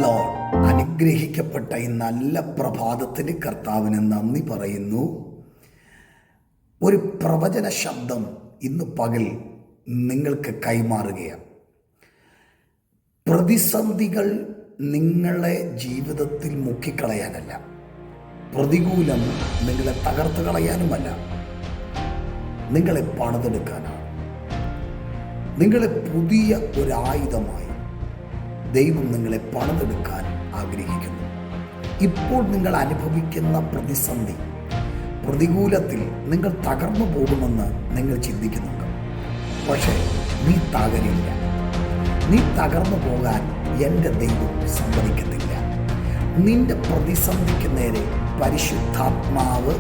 Lord. അനുഗ്രഹിക്കപ്പെട്ട ഈ നല്ല പ്രഭാതത്തിന് കർത്താവിന് നന്ദി പറയുന്നു. ഒരു പ്രവചന ശബ്ദം ഇന്ന് പകൽ നിങ്ങൾക്ക് കൈമാറുകയാണ്. പ്രതിസന്ധികൾ നിങ്ങളെ ജീവിതത്തിൽ മുക്കിക്കളയാനല്ല, പ്രതികൂലം നിങ്ങളെ തകർത്ത് കളയാനുമല്ല, നിങ്ങളെ പണിതെടുക്കാനാണ്. നിങ്ങളെ പുതിയ ഒരായുധമായി ദൈവം നിങ്ങളെ പണിതെടുക്കാൻ ആഗ്രഹിക്കുന്നു. ഇപ്പോൾ നിങ്ങൾ അനുഭവിക്കുന്ന പ്രതികൂലത്തിൽ നിങ്ങൾ തകർന്നു പോകുമെന്ന് നിങ്ങൾ ചിന്തിക്കുന്നുണ്ട്. പക്ഷേ നീ തകരില്ല. നീ തകർന്നു പോകാൻ എൻ്റെ ദൈവം സമ്മതിക്കത്തില്ല. നിന്റെ പ്രതിസന്ധിക്ക് നേരെ പരിശുദ്ധാത്മാവ്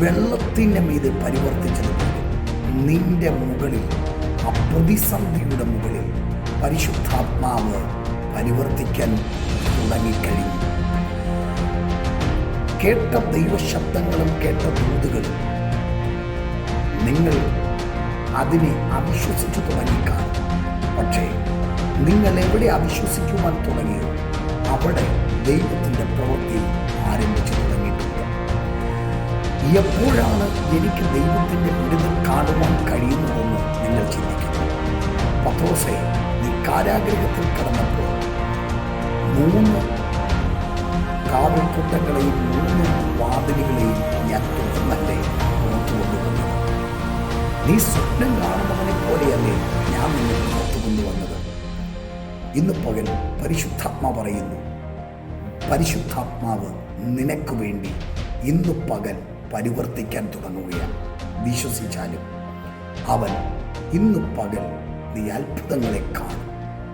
വെള്ളത്തിൻ്റെ മീതെ പരിവർത്തിച്ചതുപോലെ നിന്റെ മുകളിൽ, ആ പ്രതിസന്ധിയുടെ മുകളിൽ പരിശുദ്ധാത്മാവ് പരിവർത്തിക്കാൻ തുടങ്ങിക്കഴിഞ്ഞു. കേട്ട ദൈവശബ്ദങ്ങളും കേട്ട ദൂതുകളും നിങ്ങൾ അതിനെ അവിശ്വസിച്ചു തുടങ്ങിക്കാണും. പക്ഷേ നിങ്ങൾ എവിടെ അവിശ്വസിക്കുവാൻ തുടങ്ങിയോ അവിടെ ദൈവത്തിൻ്റെ പ്രവൃത്തി ആരംഭിച്ചു തുടങ്ങിയിട്ടുണ്ട്. എപ്പോഴാണ് എനിക്ക് ദൈവത്തിൻ്റെ വിടുതൽ കാണുവാൻ കഴിയുന്നതെന്ന് നിങ്ങൾ ചിന്തിക്കുന്നു. പത്രോസേ, നീ കാരാഗൃഹത്തിൽ കിടന്നപ്പോൾ 3 കാവൽക്കൂട്ടങ്ങളെയും 3 വാതിലുകളെയും ഞാൻ തുറന്നല്ലേ പുറത്തു കൊണ്ടുവന്നത്. നീ സ്വപ്നം കാണുന്നവനെ പോലെയല്ലേ ഞാൻ നിന്നെ പുറത്തു കൊണ്ടുവന്നത്. ഇന്ന് പകൽ പരിശുദ്ധാത്മാവ് പറയുന്നു, പരിശുദ്ധാത്മാവ് നിനക്ക് വേണ്ടി ഇന്ന് പകൽ പരിവർത്തിക്കാൻ തുടങ്ങുകയാണ്. വിശ്വസിച്ചാലും അവൻ ഇന്ന് പകൽ നീ അത്ഭുതങ്ങളെ കാണും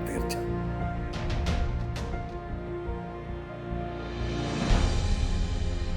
തീർച്ച.